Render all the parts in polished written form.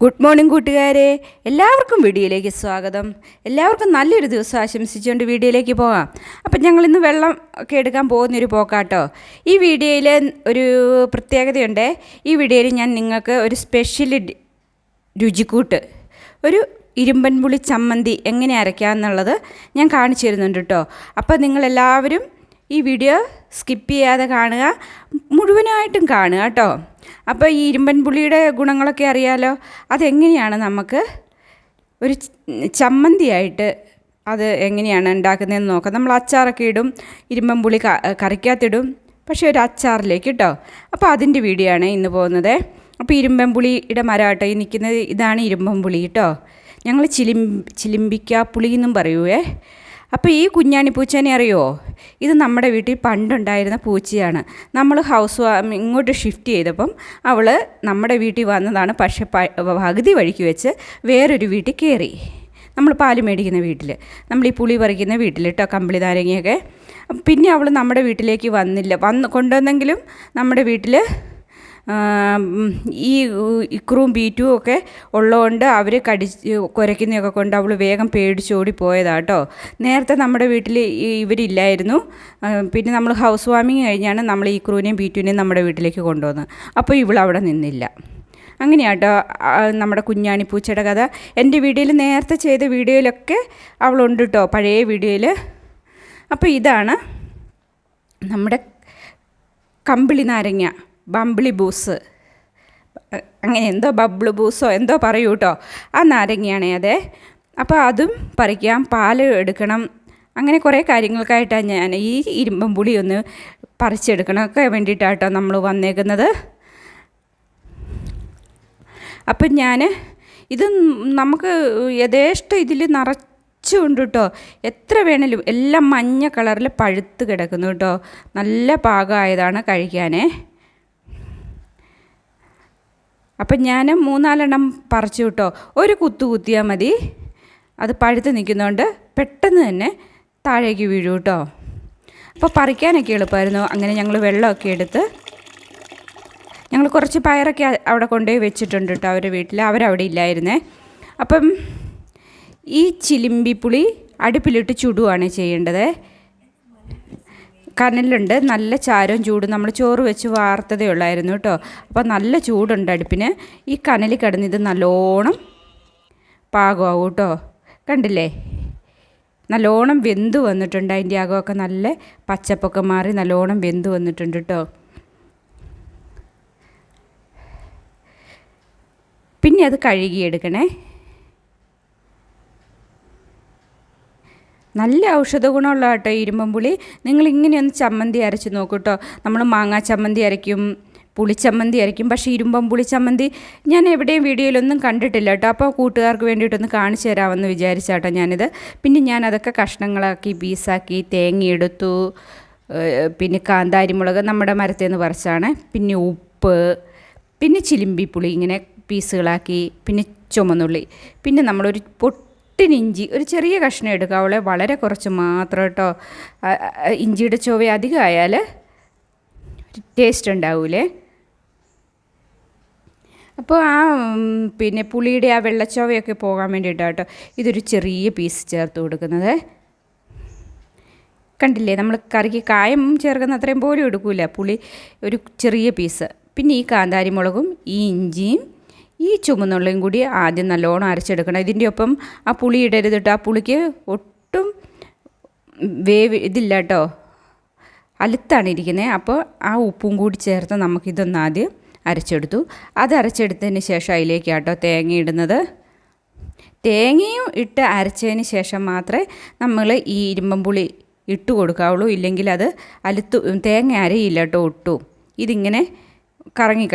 Good morning കൂട്ടുകാരെ, എല്ലാവർക്കും വീഡിയോയിലേക്ക് സ്വാഗതം. എല്ലാവർക്കും നല്ലൊരു ദിവസം ആശംസിച്ചുകൊണ്ട് വീഡിയോയിലേക്ക് പോകാം. അപ്പം ഞങ്ങളിന്ന് വെള്ളം ഒക്കെ എടുക്കാൻ പോകുന്നൊരു പോക്കാട്ടോ. ഈ വീഡിയോയിൽ ഒരു പ്രത്യേകതയുണ്ട്. ഈ വീഡിയോയിൽ ഞാൻ നിങ്ങൾക്ക് ഒരു സ്പെഷ്യൽ രുചിക്കൂട്ട്, ഒരു ഇരുമ്പൻ പുളി ചമ്മന്തി എങ്ങനെ അരയ്ക്കാമെന്നുള്ളത് ഞാൻ കാണിച്ചു തരുന്നുണ്ട് കേട്ടോ. അപ്പോൾ നിങ്ങളെല്ലാവരും ഈ വീഡിയോ സ്കിപ്പ് ചെയ്യാതെ കാണുക, മുഴുവനായിട്ടും കാണുക കേട്ടോ. അപ്പോൾ ഈ ഇരുമ്പൻ പുളിയുടെ ഗുണങ്ങളൊക്കെ അറിയാലോ. അതെങ്ങനെയാണ് നമുക്ക് ഒരു ചമ്മന്തിയായിട്ട് അത് എങ്ങനെയാണ് ഉണ്ടാക്കുന്നതെന്ന് നോക്കാം. നമ്മൾ അച്ചാറൊക്കെ ഇടും, ഇരുമ്പൻ പുളി കറിക്കകത്തിടും, പക്ഷേ ഒരു അച്ചാറിലേക്ക് കേട്ടോ. അപ്പോൾ അതിൻ്റെ വീഡിയോ ആണ് ഇന്ന് പോകുന്നത്. അപ്പോൾ ഇരുമ്പൻ പുളിയുടെ മരം കേട്ടോ ഈ നിൽക്കുന്നത്, ഇതാണ് ഇരുമ്പൻ പുളി കേട്ടോ. ഞങ്ങൾ ചിലിമ്പിക്കാപ്പുളി എന്നും പറയുവേ. അപ്പോൾ ഈ കുഞ്ഞാണി പൂച്ചേനെ അറിയുമോ? ഇത് നമ്മുടെ വീട്ടിൽ പണ്ടുണ്ടായിരുന്ന പൂച്ചയാണ്. നമ്മൾ ഇങ്ങോട്ട് ഷിഫ്റ്റ് ചെയ്തപ്പം അവൾ നമ്മുടെ വീട്ടിൽ വന്നതാണ്. പക്ഷേ പകുതി വഴിക്ക് വെച്ച് വേറൊരു വീട്ടിൽ കയറി. നമ്മൾ പാല് മേടിക്കുന്ന വീട്ടിൽ, നമ്മൾ ഈ പുളി പറിക്കുന്ന വീട്ടിൽ കേട്ടോ, കമ്പിളി നാരങ്ങയൊക്കെ. പിന്നെ അവൾ നമ്മുടെ വീട്ടിലേക്ക് കൊണ്ടുവന്നെങ്കിലും നമ്മുടെ വീട്ടിൽ ഈ ഇക്രവും ബീറ്റും ഒക്കെ ഉള്ളതുകൊണ്ട് അവർ കുരയ്ക്കുന്നതൊക്കെ കൊണ്ട് അവൾ വേഗം പേടിച്ചോടി പോയതാട്ടോ. നേരത്തെ നമ്മുടെ വീട്ടിൽ ഇവരില്ലായിരുന്നു. പിന്നെ നമ്മൾ ഹൗസ് വാമിങ് കഴിഞ്ഞാണ് നമ്മൾ ഈ ഇക്രുവിനെയും ബീറ്റുവിനെയും നമ്മുടെ വീട്ടിലേക്ക് കൊണ്ടുവന്നത്. അപ്പോൾ ഇവളവിടെ നിന്നില്ല. അങ്ങനെയാട്ടോ നമ്മുടെ കുഞ്ഞാണി പൂച്ചയുടെ കഥ. എൻ്റെ വീഡിയോയിൽ നേരത്തെ ചെയ്ത വീഡിയോയിലൊക്കെ അവളുണ്ട് കേട്ടോ, പഴയ വീഡിയോയിൽ. അപ്പോൾ ഇതാണ് നമ്മുടെ കമ്പിളി നാരങ്ങ, ബംബിളി ബൂസ്, അങ്ങനെ എന്തോ ബബ്ള് ബൂസോ എന്തോ പറയൂ കേട്ടോ. ആ നാരങ്ങയാണേ അതെ. അപ്പോൾ അതും പറിക്കാം, പാല് എടുക്കണം, അങ്ങനെ കുറേ കാര്യങ്ങൾക്കായിട്ടാണ് ഞാൻ ഈ ഇരുമ്പൻ പുളി ഒന്ന് പറിച്ചെടുക്കണമൊക്കെ വേണ്ടിയിട്ടാട്ടോ നമ്മൾ വന്നേക്കുന്നത്. അപ്പം ഇത് നമുക്ക് യഥേഷ്ടം ഇതിൽ നിറച്ചുണ്ട് കേട്ടോ. എത്ര വേണേലും, എല്ലാം മഞ്ഞ കളറിൽ പഴുത്ത് കിടക്കുന്നു കേട്ടോ. നല്ല പാകമായതാണ് കഴിക്കാനേ. അപ്പം ഞാൻ 3-4 പറിച്ചു കേട്ടോ. ഒരു കുത്തിയാൽ മതി. അത് പഴുത്ത് നിൽക്കുന്നതുകൊണ്ട് പെട്ടെന്ന് തന്നെ താഴേക്ക് വീഴും കേട്ടോ. അപ്പോൾ പറിക്കാനൊക്കെ എളുപ്പമായിരുന്നു. അങ്ങനെ ഞങ്ങൾ വെള്ളമൊക്കെ എടുത്ത് ഞങ്ങൾ കുറച്ച് പയറൊക്കെ അവിടെ കൊണ്ടുപോയി വെച്ചിട്ടുണ്ട് കേട്ടോ അവരുടെ വീട്ടിൽ. അവരവിടെ ഇല്ലായിരുന്നേ. അപ്പം ഈ ചിലിമ്പിപ്പുളി അടുപ്പിലിട്ട് ചുടുവാണ് ചെയ്യേണ്ടത്. കനലുണ്ട്, നല്ല ചാരവും ചൂടും. നമ്മൾ ചോറ് വെച്ച് വാർത്തതേ ഉള്ളായിരുന്നു കേട്ടോ. അപ്പോൾ നല്ല ചൂടുണ്ട് അടുപ്പിന്. ഈ കനലിൽ കിടന്ന് ഇത് നല്ലോണം പാകമാവും കേട്ടോ. കണ്ടില്ലേ, നല്ലോണം വെന്ത് വന്നിട്ടുണ്ട്. അതിൻ്റെ അകമൊക്കെ നല്ല പച്ചപ്പൊക്കെ മാറി നല്ലോണം വെന്ത് വന്നിട്ടുണ്ട് കേട്ടോ. പിന്നെ അത് കഴുകിയെടുക്കണേ. നല്ല ഔഷധ ഗുണമുള്ള കേട്ടോ ഇരുമ്പൻ പുളി. നിങ്ങളിങ്ങനെയൊന്ന് ചമ്മന്തി അരച്ച് നോക്കൂ കേട്ടോ. നമ്മൾ മാങ്ങാ ചമ്മന്തി അരയ്ക്കും, പുളിച്ചമ്മന്തി അരയ്ക്കും, പക്ഷേ ഇരുമ്പൻ പുളി ചമ്മന്തി ഞാൻ എവിടെയും വീഡിയോയിലൊന്നും കണ്ടിട്ടില്ല കേട്ടോ. അപ്പോൾ കൂട്ടുകാർക്ക് വേണ്ടിയിട്ടൊന്ന് കാണിച്ചു തരാമെന്ന് വിചാരിച്ചാട്ടോ ഞാനിത്. പിന്നെ ഞാനതൊക്കെ കഷ്ണങ്ങളാക്കി പീസാക്കി തേങ്ങയെടുത്തു. പിന്നെ കാന്താരിമുളക് നമ്മുടെ മരത്തിൽ നിന്ന് പറിച്ചാണ്. പിന്നെ ഉപ്പ്, പിന്നെ ചിലിമ്പിപ്പുളി ഇങ്ങനെ പീസുകളാക്കി, പിന്നെ ചുമന്നുള്ളി, പിന്നെ നമ്മളൊരു ഇഞ്ചി, ഒരു ചെറിയ കഷ്ണം എടുക്കാവുള്ളൂ, വളരെ കുറച്ച് മാത്രം കേട്ടോ. ഇഞ്ചിയുടെ ചുവ അധികമായാൽ ടേസ്റ്റ് ഉണ്ടാവൂലേ. അപ്പോൾ പിന്നെ പുളിയുടെ ആ വെള്ളച്ചോവയൊക്കെ പോകാൻ വേണ്ടിയിട്ടാണ് കേട്ടോ ഇതൊരു ചെറിയ പീസ് ചേർത്ത് കൊടുക്കുന്നത്. കണ്ടില്ലേ, നമ്മൾ കറിക്ക് കായം ചേർക്കുന്ന അത്രയും പോലും എടുക്കില്ല, പുളി ഒരു ചെറിയ പീസ്. പിന്നെ ഈ കാന്താരിമുളകും ഈ ഇഞ്ചിയും ഈ ചുമന്നുള്ളിയും കൂടി ആദ്യം നല്ലോണം അരച്ചെടുക്കണം. ഇതിൻ്റെ ഒപ്പം ആ പുളി ഇടരുത് കേട്ടോ. ആ പുളിക്ക് ഒട്ടും ഇതില്ല കേട്ടോ, അലുത്താണ് ഇരിക്കുന്നത്. അപ്പോൾ ആ ഉപ്പും കൂടി ചേർത്ത് നമുക്കിതൊന്ന് ആദ്യം അരച്ചെടുത്തു. അത് അരച്ചെടുത്തതിന് ശേഷം അതിലേക്കാട്ടോ തേങ്ങ ഇടുന്നത്. തേങ്ങയും ഇട്ട് അരച്ചതിന് ശേഷം മാത്രമേ നമ്മൾ ഈ ഇരുമ്പൻ പുളി ഇട്ട് കൊടുക്കാവുള്ളൂ. ഇല്ലെങ്കിൽ അത് തേങ്ങ അരയില്ല കേട്ടോ ഒട്ടും. ഇതിങ്ങനെ കറങ്ങി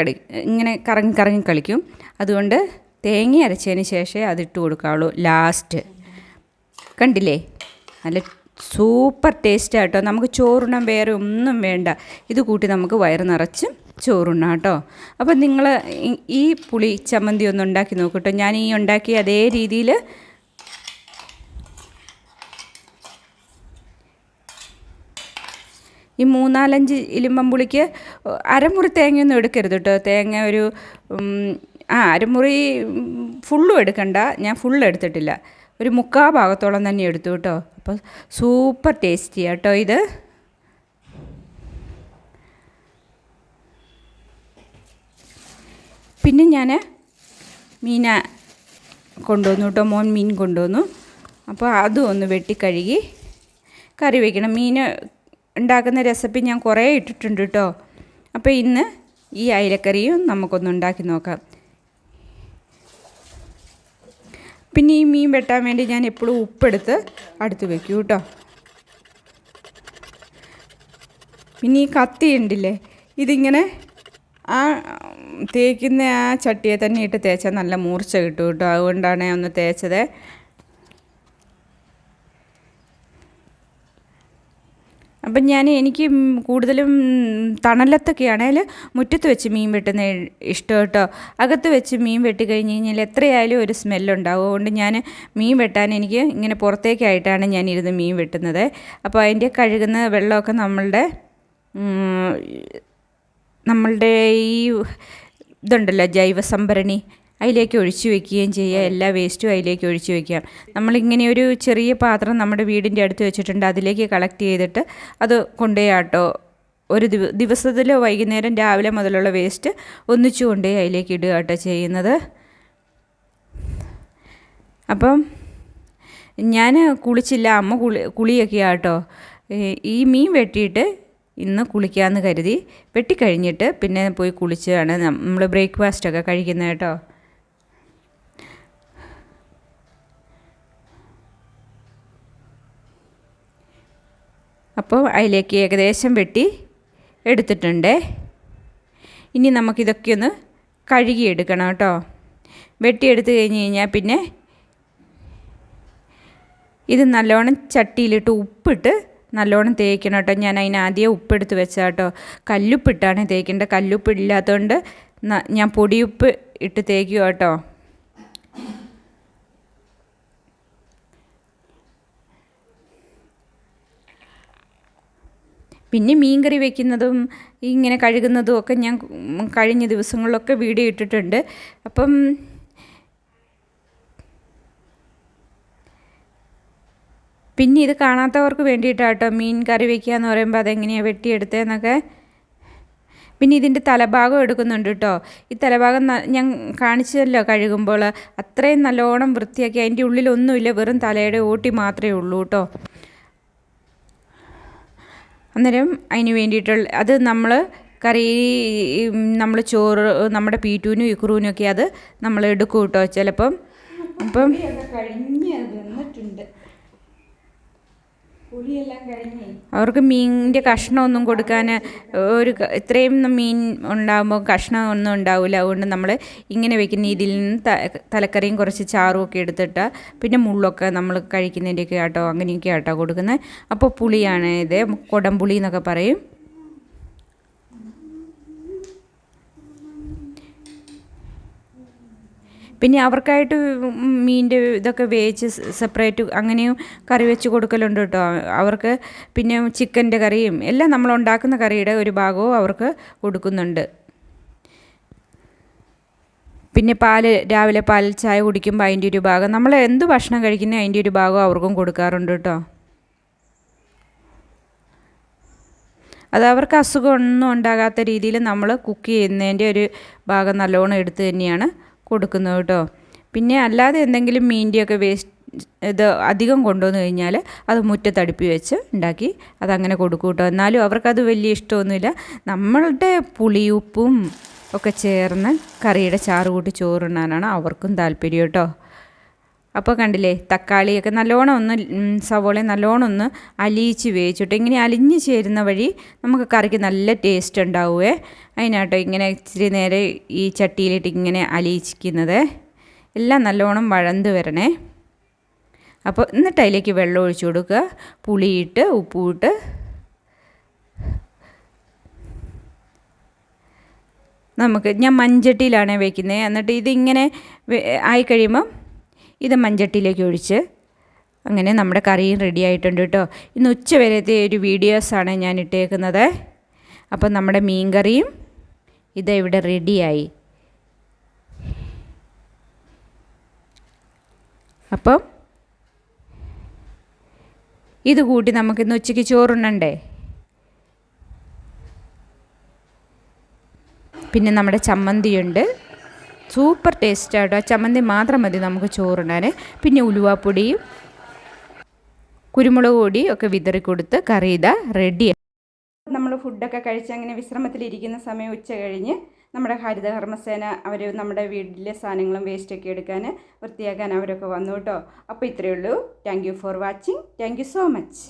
കളിക്കും. അതുകൊണ്ട് തേങ്ങ അരച്ചതിന് ശേഷമേ അതിട്ട് കൊടുക്കാവുള്ളൂ ലാസ്റ്റ്. കണ്ടില്ലേ, നല്ല സൂപ്പർ ടേസ്റ്റ് കേട്ടോ. നമുക്ക് ചോറുണ്ണാൻ വേറെ ഒന്നും വേണ്ട, ഇത് കൂട്ടി നമുക്ക് വയറ് നിറച്ചും ചോറുണ്ണാം കേട്ടോ. അപ്പം നിങ്ങൾ ഈ പുളി ചമ്മന്തി ഒന്ന് ഉണ്ടാക്കി നോക്കട്ടോ. ഞാൻ ഈ ഉണ്ടാക്കിയ അതേ രീതിയിൽ ഈ 3-4 ഇരുമ്പൻ പുളിക്ക് അരമുറി തേങ്ങയൊന്നും എടുക്കരുത് കേട്ടോ. തേങ്ങ ഒരു അരമുറി ഫുള്ളും എടുക്കണ്ട, ഞാൻ ഫുള്ള് എടുത്തിട്ടില്ല, ഒരു 3/4 ഭാഗത്തോളം തന്നെ എടുത്തു കേട്ടോ. അപ്പോൾ സൂപ്പർ ടേസ്റ്റിയാണ് കേട്ടോ ഇത്. പിന്നെ ഞാൻ മീൻ കൊണ്ടുവന്നു കേട്ടോ, മോൻ മീൻ കൊണ്ടുവന്നു. അപ്പോൾ അതും ഒന്ന് വെട്ടിക്കഴുകി കറി വയ്ക്കണം. മീൻ ഉണ്ടാക്കുന്ന റെസിപ്പി ഞാൻ കുറേ ഇട്ടിട്ടുണ്ട് കേട്ടോ. അപ്പോൾ ഇന്ന് ഈ അയിലക്കറിയും നമുക്കൊന്ന് ഉണ്ടാക്കി നോക്കാം. പിന്നെ ഈ മീൻ വെട്ടാൻ വേണ്ടി ഞാൻ എപ്പോഴും ഉപ്പെടുത്ത് അടുത്ത് വയ്ക്കും കേട്ടോ. പിന്നെ ഈ കത്തി ഉണ്ടില്ലേ, ഇതിങ്ങനെ ആ തേക്കുന്ന ആ ചട്ടിയെ തന്നെ ഇട്ട് തേച്ചാൽ നല്ല മൂർച്ച കിട്ടും കേട്ടോ. അതുകൊണ്ടാണ് ഞാൻ ഒന്ന് തേച്ചത്. അപ്പം എനിക്ക് കൂടുതലും തണലത്തൊക്കെ ആണെങ്കിൽ മുറ്റത്ത് വെച്ച് മീൻ വെട്ടുന്ന ഇഷ്ടം കേട്ടോ. അകത്ത് വെച്ച് മീൻ വെട്ടി കഴിഞ്ഞ് കഴിഞ്ഞാൽ എത്രയായാലും ഒരു സ്മെല്ലുണ്ടാവും. അതുകൊണ്ട് ഞാൻ മീൻ വെട്ടാൻ എനിക്ക് ഇങ്ങനെ പുറത്തേക്കായിട്ടാണ് ഞാനിരുന്ന് മീൻ വെട്ടുന്നത്. അപ്പോൾ അതിൻ്റെ കഴുകുന്ന വെള്ളമൊക്കെ നമ്മളുടെ ഈ ഇതുണ്ടല്ലോ ജൈവ സംഭരണി, അതിലേക്ക് ഒഴിച്ചു വയ്ക്കുകയും ചെയ്യുക. എല്ലാ വേസ്റ്റും അതിലേക്ക് ഒഴിച്ചു വയ്ക്കാം. നമ്മളിങ്ങനെ ഒരു ചെറിയ പാത്രം നമ്മുടെ വീടിൻ്റെ അടുത്ത് വെച്ചിട്ടുണ്ട്, അതിലേക്ക് കളക്ട് ചെയ്തിട്ട് അത് കൊണ്ടുപോയാട്ടോ ഒരു ദിവസത്തിൽ വൈകുന്നേരം രാവിലെ മുതലുള്ള വേസ്റ്റ് ഒന്നിച്ചു കൊണ്ടുപോയി അതിലേക്ക് ഇടുക കേട്ടോ ചെയ്യുന്നത്. അപ്പം ഞാൻ കുളിച്ചില്ല, അമ്മ കുളിയൊക്കെയാണ് കേട്ടോ. ഈ മീൻ വെട്ടിയിട്ട് ഇന്ന് കുളിക്കാമെന്ന് കരുതി വെട്ടിക്കഴിഞ്ഞിട്ട് പിന്നെ പോയി കുളിച്ചാണ് നമ്മൾ ബ്രേക്ക്ഫാസ്റ്റൊക്കെ കഴിക്കുന്നത് കേട്ടോ. അപ്പോൾ അതിലേക്ക് ഏകദേശം വെട്ടി എടുത്തിട്ടുണ്ട്. ഇനി നമുക്കിതൊക്കെ ഒന്ന് കഴുകിയെടുക്കണം കേട്ടോ. വെട്ടിയെടുത്ത് കഴിഞ്ഞ് കഴിഞ്ഞാൽ പിന്നെ ഇത് നല്ലോണം ചട്ടിയിലിട്ട് ഉപ്പിട്ട് നല്ലോണം തേക്കണം കേട്ടോ. ഞാൻ അതിനാദ്യം ഉപ്പെടുത്ത് വെച്ചാൽ കേട്ടോ. കല്ലുപ്പിട്ടാണ് തേക്കേണ്ടത്. കല്ലുപ്പ് ഇല്ലാത്തതുകൊണ്ട് ഞാൻ പൊടിയുപ്പ് ഇട്ട് തേക്കുക കേട്ടോ. പിന്നെ മീൻ കറി വയ്ക്കുന്നതും ഇങ്ങനെ കഴുകുന്നതും ഒക്കെ ഞാൻ കഴിഞ്ഞ ദിവസങ്ങളിലൊക്കെ വീഡിയോ ഇട്ടിട്ടുണ്ട്. അപ്പം പിന്നെ ഇത് കാണാത്തവർക്ക് വേണ്ടിയിട്ടാട്ടോ മീൻ കറി വയ്ക്കുക എന്ന് പറയുമ്പോൾ അതെങ്ങനെയാണ് വെട്ടിയെടുത്തതെന്നൊക്കെ. പിന്നെ ഇതിൻ്റെ തലഭാഗം എടുക്കുന്നുണ്ട് കേട്ടോ. ഈ തലഭാഗം ഞാൻ കാണിച്ചല്ലോ കഴുകുമ്പോൾ, അത്രയും നല്ലോണം വൃത്തിയാക്കി. അതിൻ്റെ ഉള്ളിലൊന്നുമില്ല, വെറും തലയുടെ ഓട്ടി മാത്രമേ ഉള്ളൂ കേട്ടോ. അന്നേരം അതിന് വേണ്ടിയിട്ടുള്ള അത് നമ്മൾ കറി, നമ്മൾ ചോറ്, നമ്മുടെ പീറ്റൂനും ഇക്കുറൂനും ഒക്കെ അത് നമ്മൾ എടുക്കും കേട്ടോ ചിലപ്പം. അപ്പം കഴിഞ്ഞ് വന്നിട്ടുണ്ട്, അവർക്ക് മീനിൻ്റെ കഷ്ണമൊന്നും കൊടുക്കാൻ ഇത്രയും മീൻ ഉണ്ടാകുമ്പോൾ കഷ്ണമൊന്നും ഉണ്ടാവില്ല. അതുകൊണ്ട് നമ്മൾ ഇങ്ങനെ വെക്കുന്ന ഇതിൽ നിന്ന് തലക്കറിയും കുറച്ച് ചാറും ഒക്കെ എടുത്തിട്ട് പിന്നെ മുള്ളൊക്കെ നമ്മൾ കഴിക്കുന്നതിൻ്റെയൊക്കെ ആട്ടോ അങ്ങനെയൊക്കെ ആട്ടോ കൊടുക്കുന്നത്. അപ്പോൾ പുളിയാണ് ഇത്, കുടംപുളി എന്നൊക്കെ പറയും. പിന്നെ അവർക്കായിട്ട് മീനിൻ്റെ ഇതൊക്കെ വേവിച്ച് സെപ്പറേറ്റ് അങ്ങനെയും കറി വെച്ച് കൊടുക്കലുണ്ട് കേട്ടോ അവർക്ക്. പിന്നെ ചിക്കൻ്റെ കറിയും എല്ലാം നമ്മളുണ്ടാക്കുന്ന കറിയുടെ ഒരു ഭാഗവും അവർക്ക് കൊടുക്കുന്നുണ്ട്. പിന്നെ രാവിലെ പാൽ ചായ കുടിക്കുമ്പോൾ അതിൻ്റെ ഒരു ഭാഗം, നമ്മൾ എന്ത് ഭക്ഷണം കഴിക്കുന്നോ അതിൻ്റെ ഒരു ഭാഗം അവർക്കും കൊടുക്കാറുണ്ട് കേട്ടോ. അത് അവർക്ക് അസുഖമൊന്നും ഉണ്ടാകാത്ത രീതിയിൽ നമ്മൾ കുക്ക് ചെയ്യുന്നതിൻ്റെ ഒരു ഭാഗം നല്ലോണം എടുത്ത് തന്നെയാണ് കൊടുക്കുന്നത് കേട്ടോ. പിന്നെ അല്ലാതെ എന്തെങ്കിലും മീൻ്റെയൊക്കെ വേസ്റ്റ് ഇത് അധികം കൊണ്ടുവന്നു കഴിഞ്ഞാൽ അത് മുറ്റത്തടുപ്പി വെച്ച് ഉണ്ടാക്കി അതങ്ങനെ കൊടുക്കും കേട്ടോ. എന്നാലും അവർക്കത് വലിയ ഇഷ്ടമൊന്നുമില്ല. നമ്മളുടെ പുളിയുപ്പും ഒക്കെ ചേർന്ന് കറിയുടെ ചാറ് കൂട്ടി ചോറുണ്ണാനാണ് അവർക്കും താല്പര്യം കേട്ടോ. അപ്പോൾ കണ്ടില്ലേ, തക്കാളിയൊക്കെ നല്ലോണം ഒന്ന് സവോളയും നല്ലോണം ഒന്ന് അലിയിച്ച് വേവിച്ചിട്ട് ഇങ്ങനെ അലിഞ്ഞ് ചേരുന്ന വഴി നമുക്ക് കറിക്ക് നല്ല ടേസ്റ്റ് ഉണ്ടാവുമേ. അതിനാട്ടോ ഇങ്ങനെ ഇച്ചിരി നേരെ ഈ ചട്ടിയിലിട്ട് ഇങ്ങനെ അലിയിച്ചിരിക്കുന്നത്. എല്ലാം നല്ലോണം വഴന്ന് വരണേ. അപ്പോൾ എന്നിട്ട് അതിലേക്ക് വെള്ളം ഒഴിച്ച് കൊടുക്കുക, പുളിയിട്ട് ഉപ്പുമിട്ട്. ഞാൻ മൺചട്ടിയിലാണ് വയ്ക്കുന്നത്. എന്നിട്ട് ഇതിങ്ങനെ ആയിക്കഴിയുമ്പം ഇത് മൺചട്ടിയിലേക്ക് ഒഴിച്ച് അങ്ങനെ നമ്മുടെ കറിയും റെഡി ആയിട്ടുണ്ട് കേട്ടോ. ഇന്ന് ഉച്ച വരത്തെ ഒരു വീഡിയോസാണ് ഞാൻ ഇട്ടേക്കുന്നത്. അപ്പം നമ്മുടെ മീൻ കറിയും ഇവിടെ റെഡിയായി. അപ്പം ഇത് കൂട്ടി നമുക്കിന്ന് ഉച്ചയ്ക്ക് ചോറുണ്ണണ്ടേ. പിന്നെ നമ്മുടെ ചമ്മന്തിയുണ്ട്, സൂപ്പർ ടേസ്റ്റാട്ടോ. ചമ്മന്തി മാത്രം മതി നമുക്ക് ചോറുണ്ണാൻ. പിന്നെ ഉലുവാപ്പൊടിയും കുരുമുളക് പൊടിയും ഒക്കെ വിതറി കൊടുത്ത് കറി ഇതാ റെഡി. നമ്മൾ ഫുഡൊക്കെ കഴിച്ച് അങ്ങനെ വിശ്രമത്തിലിരിക്കുന്ന സമയം ഉച്ച കഴിഞ്ഞ് നമ്മുടെ ഹരിതകർമ്മസേന അവർ നമ്മുടെ വീട്ടിലെ സാധനങ്ങളും വേസ്റ്റൊക്കെ എടുക്കാൻ വൃത്തിയാക്കാൻ അവരൊക്കെ വന്നു കേട്ടോ. അപ്പോൾ ഇത്രയേ ഉള്ളൂ. Thank you for watching. Thank you so much.